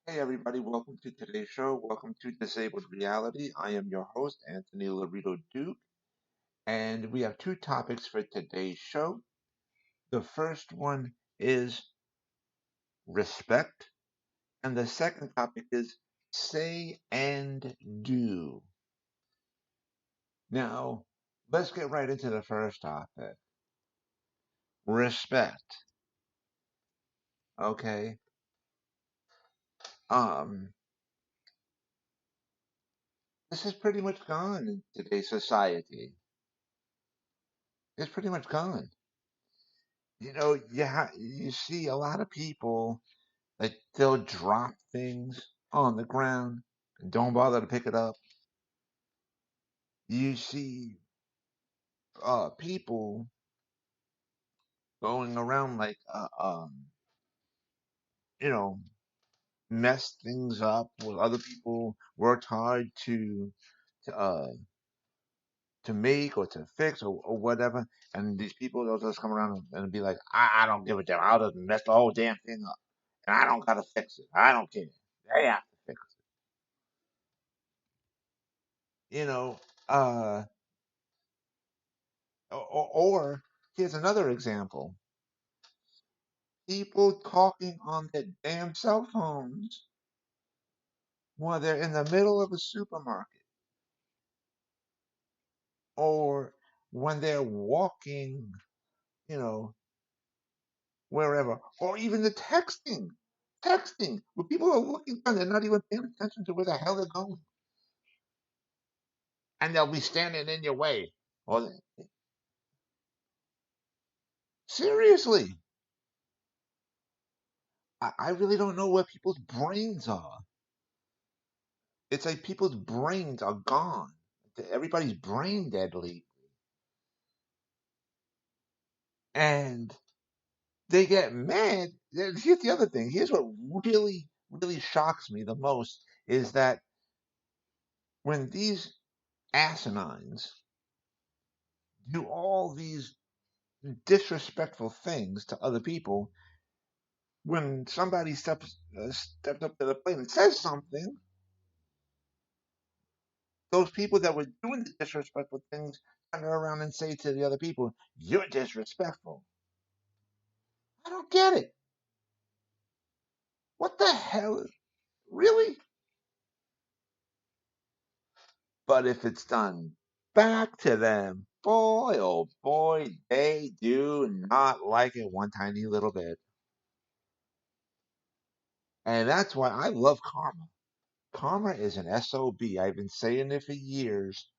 Hey everybody, welcome to today's show. Welcome to Disabled Reality. I am your host, Anthony Lorito-Duke, and we have two topics for today's show. The first one is respect, and the second topic is say and do. Now, let's get right into the first topic. Respect. Okay. Um, this is pretty much gone in today's society. It's pretty much gone. You see a lot of people. Like they'll drop things on the ground and don't bother to pick it up. You see people going around like you know mess things up with other people worked hard to uh to make or to fix or whatever, and these people they'll just come around and be like, I don't give a damn, I'll just mess the whole damn thing up, and I don't gotta fix it. I don't care. They have to fix it. Or here's another example. People talking on their damn cell phones while they're in the middle of a supermarket or when they're walking, you know, wherever, or even the texting. Texting, where people are looking down, they're not even paying attention to where the hell they're going. And they'll be standing in your way. Or seriously, I really don't know where people's brains are. It's like people's brains are gone. Everybody's brain dead lately. And they get mad. Here's the other thing. Here's what really, really shocks me the most is that when these asinines do all these disrespectful things to other people, when somebody steps up to the plate and says something, those people that were doing the disrespectful things turn around and say to the other people, "You're disrespectful." I don't get it. What the hell? Really? But if it's done back to them, boy, oh boy, they do not like it one tiny little bit. And that's why I love karma. Karma is an SOB. I've been saying it for years.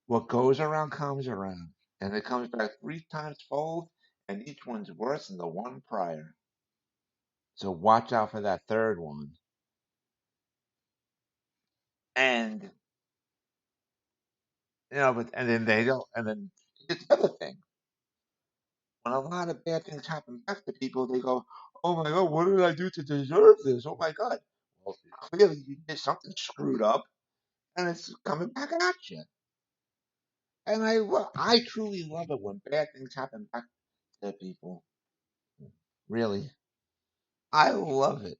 What goes around comes around. And it comes back three times fold, and each one's worse than the one prior. So watch out for that third one. And but and then they don't and then it's the other thing. When a lot of bad things happen back to people, they go, "Oh my God, what did I do to deserve this? Oh my God." Well, clearly you did something screwed up, and it's coming back at you. And I truly love it when bad things happen back to people. Really, I love it.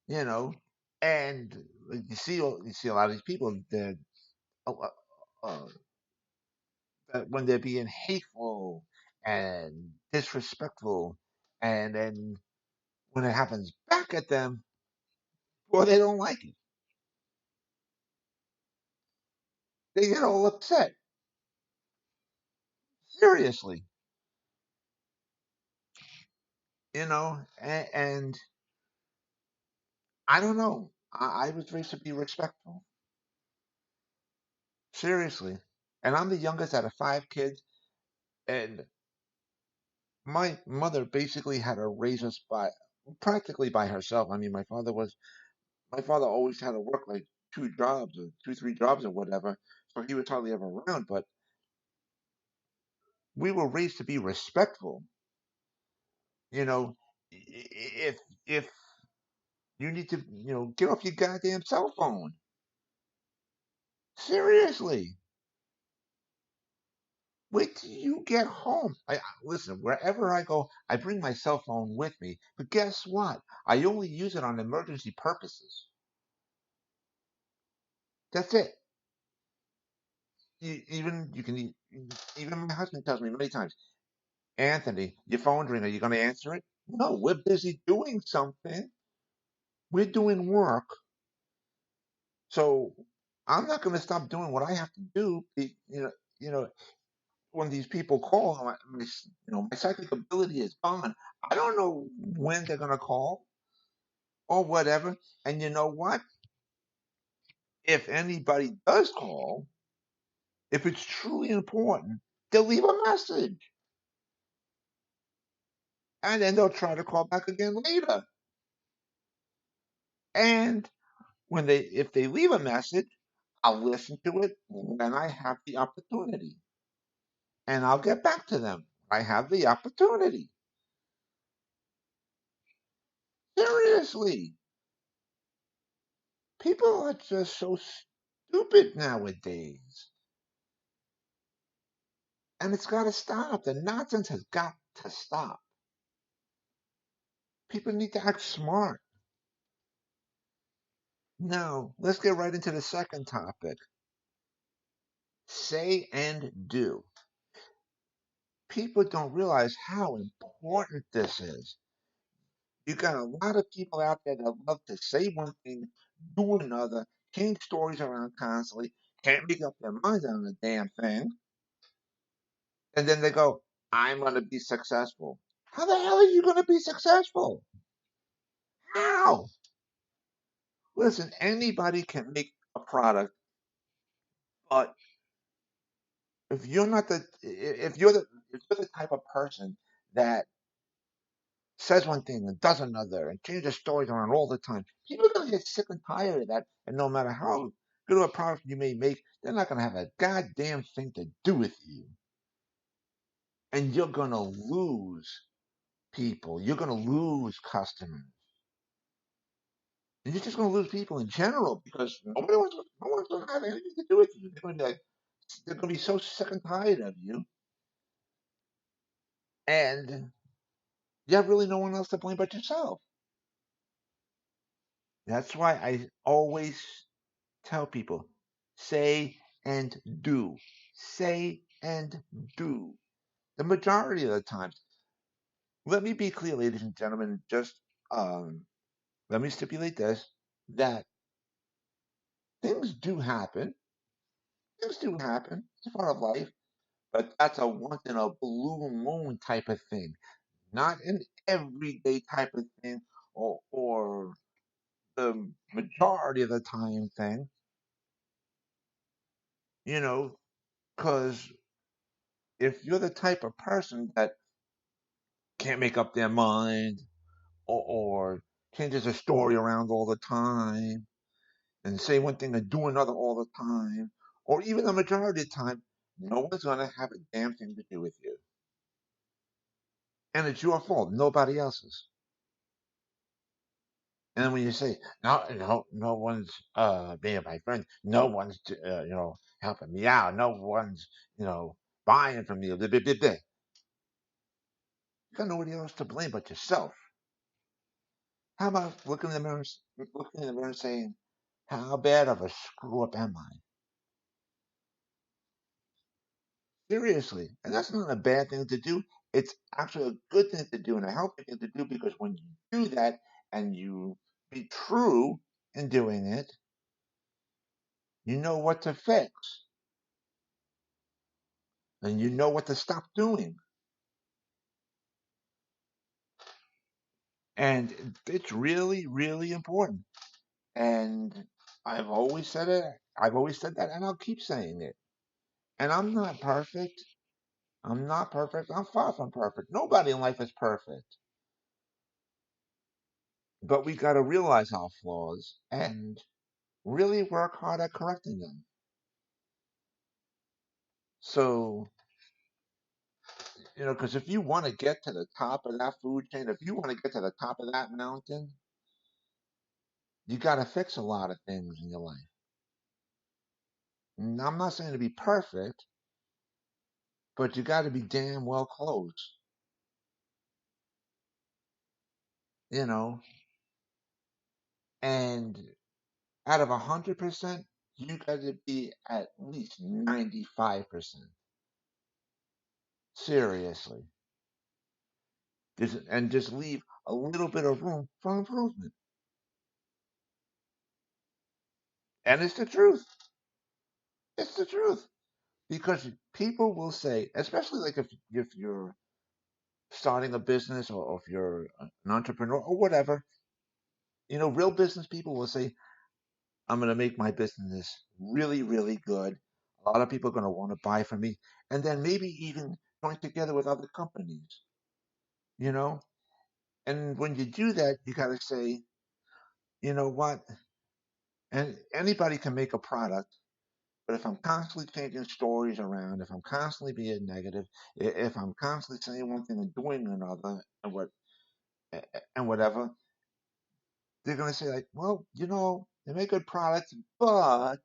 You know, and you see a lot of these people uh, uh, uh, that when they're being hateful and disrespectful, and then when it happens back at them, well, they don't like it. They get all upset. Seriously, and I don't know. I was raised to be respectful. Seriously. And I'm the youngest out of five kids, and my mother basically had to raise us by practically by herself. I mean, my father always had to work like two jobs or two, three jobs or whatever, so he was hardly ever around. But we were raised to be respectful. You know, if you need to, get off your goddamn cell phone. Seriously. Wait till you get home. Listen, wherever I go, I bring my cell phone with me. But guess what? I only use it on emergency purposes. That's it. Even you can even my husband tells me many times, Anthony, your phone's ringing. Are you going to answer it? No, we're busy doing something. We're doing work. So I'm not going to stop doing what I have to do. You know, when these people call, my psychic ability is gone. I don't know when they're going to call or whatever. And you know what? If anybody does call, if it's truly important, they'll leave a message and then they'll try to call back again later. And if they leave a message, I'll listen to it when I have the opportunity and I'll get back to them. I have the opportunity. Seriously, people are just so stupid nowadays. And it's got to stop. The nonsense has got to stop. People need to act smart. Now, let's get right into the second topic, say and do. People don't realize how important this is. You got a lot of people out there that love to say one thing, do another, change stories around constantly, can't make up their minds on a damn thing, and then they go, I'm going to be successful. How the hell are you going to be successful? How? Listen, anybody can make a product, but if you're the type of person that says one thing and does another and changes stories around all the time, people are gonna get sick and tired of that. And no matter how good of a product you may make, they're not gonna have a goddamn thing to do with you. And you're gonna lose people. You're gonna lose customers. And you're just gonna lose people in general because no one's gonna have anything to do with you. They're gonna be so sick and tired of you. And you have really no one else to blame but yourself. That's why I always tell people say and do. Say and do. The majority of the times. Let me be clear, ladies and gentlemen, just um, let me stipulate this that things do happen. Things do happen. It's a part of life. But that's a once in a blue moon type of thing, not an everyday type of thing or the majority of the time thing, you know, because if you're the type of person that can't make up their mind or changes a story around all the time and say one thing and do another all the time, or even the majority of the time, no one's going to have a damn thing to do with you. And it's your fault, nobody else's. And then when you say, no one's being my friend, no one's, helping me out, no one's, you know, buying from me, blah, blah, blah, blah. You got nobody else to blame but yourself. How about looking in the mirror and saying, how bad of a screw up am I? Seriously. And that's not a bad thing to do. It's actually a good thing to do and a healthy thing to do because when you do that and you be true in doing it, you know what to fix and you know what to stop doing. And it's really, really important. And I've always said it. I've always said that, and I'll keep saying it. And I'm not perfect. I'm not perfect. I'm far from perfect. Nobody in life is perfect. But we got to realize our flaws and really work hard at correcting them. So, because if you want to get to the top of that food chain, if you want to get to the top of that mountain, you got to fix a lot of things in your life. And I'm not saying to be perfect, but you got to be damn well close, you know. And out of 100%, you got to be at least 95%. Seriously. And just leave a little bit of room for improvement. And it's the truth. It's the truth. Because people will say, especially like if you're starting a business or if you're an entrepreneur or whatever, real business people will say, I'm going to make my business really, really good. A lot of people are going to want to buy from me. And then maybe even join together with other companies, you know? And when you do that, you got to say, you know what? And anybody can make a product. But if I'm constantly changing stories around, if I'm constantly being negative, if I'm constantly saying one thing and doing another, and whatever, they're gonna say like, well, they make good products, but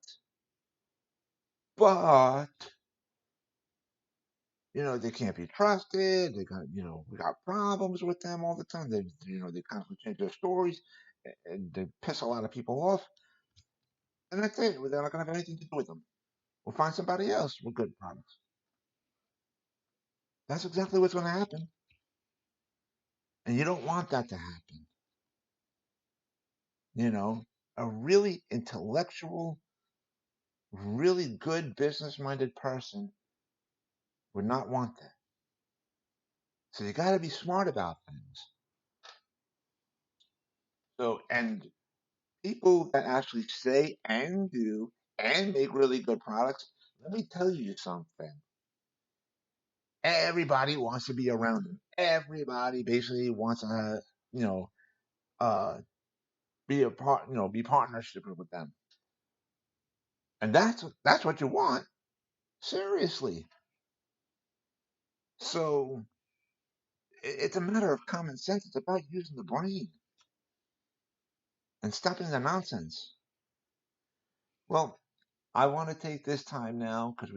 they can't be trusted. We got problems with them all the time. They constantly change their stories, and they piss a lot of people off, and that's it. They're not gonna have anything to do with them. We'll find somebody else with good products. That's exactly what's gonna happen, and you don't want that to happen. You know, a really intellectual, really good business minded person would not want that. So you got to be smart about things. And people that actually say and do and make really good products, let me tell you something. Everybody wants to be around them. Everybody basically wants to, you know, uh, be a part, be partnership with them. And that's what you want. Seriously. So it's a matter of common sense. It's about using the brain and stopping the nonsense. Well, I want to take this time now because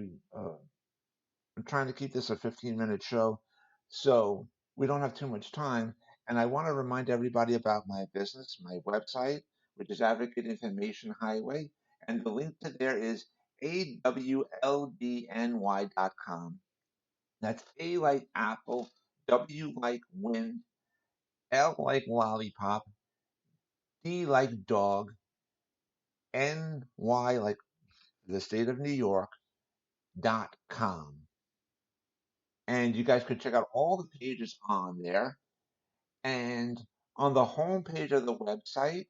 I'm trying to keep this a 15-minute show, so we don't have too much time. And I want to remind everybody about my business, my website, which is Advocate Information Highway, and the link to there is awldny.com. That's A like apple, W like wind, L like lollipop, D like dog, NY like the state of New York.com. And you guys could check out all the pages on there. And on the home page of the website,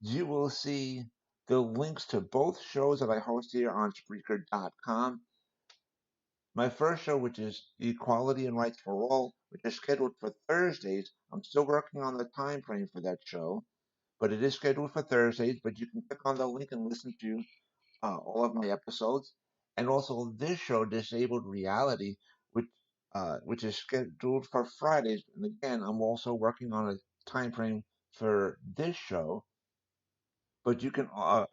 you will see the links to both shows that I host here on Spreaker.com. My first show, which is Equality and Rights for All, which is scheduled for Thursdays. I'm still working on the time frame for that show, but it is scheduled for Thursdays. But you can click on the link and listen to all of my episodes, and also this show, Disabled Reality, which is scheduled for Fridays. And again, I'm also working on a time frame for this show. But you can also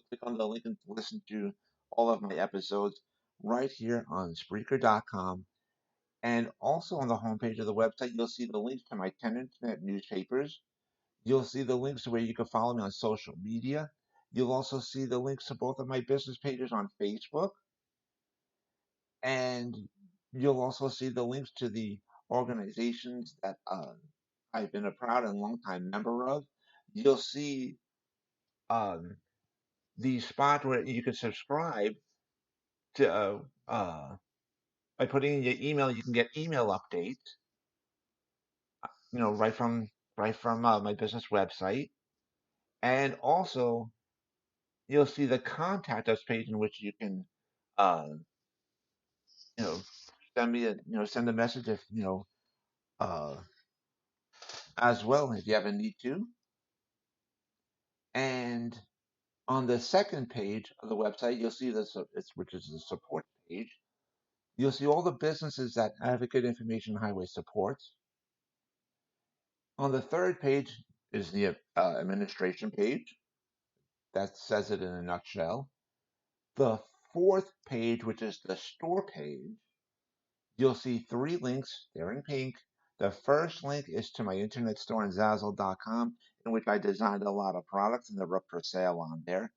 click on the link and listen to all of my episodes right here on Spreaker.com. And also on the homepage of the website, you'll see the links to my 10 internet newspapers. You'll see the links to where you can follow me on social media. You'll also see the links to both of my business pages on Facebook. And you'll also see the links to the organizations that I've been a proud and longtime member of. You'll see um, the spot where you can subscribe to, by putting in your email, you can get email updates, right from my business website. And also, you'll see the contact us page in which you can, uh, you know, send a message if uh, as well if you have a need to. And on the second page of the website, you'll see which is the support page. You'll see all the businesses that Advocate Information Highway supports. On the third page is the administration page. That says it in a nutshell. The fourth page, which is the store page, you'll see three links. They're in pink. The first link is to my internet store on Zazzle.com, in which I designed a lot of products and they're up for sale on there.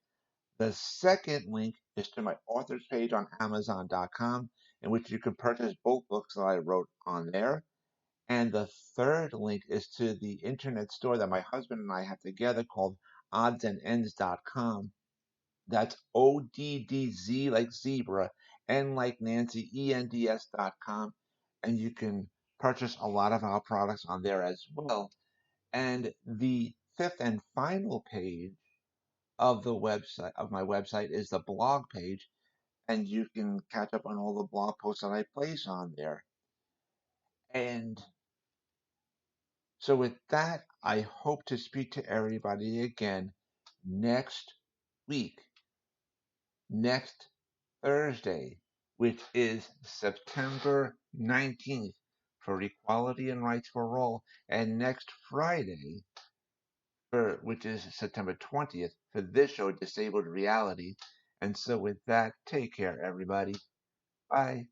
The second link is to my author's page on Amazon.com, in which you can purchase both books that I wrote on there. And the third link is to the internet store that my husband and I have together called oddsandends.com. That's ODDZ like zebra, N like Nancy, ENDS.com. And you can purchase a lot of our products on there as well. And the fifth and final page of my website is the blog page, and you can catch up on all the blog posts that I place on there. And so with that, I hope to speak to everybody again next week, next Thursday, which is September 19th for Equality and Rights for All, and next Friday, which is September 20th, for this show, Disabled Reality. And so with that, take care, everybody. Bye.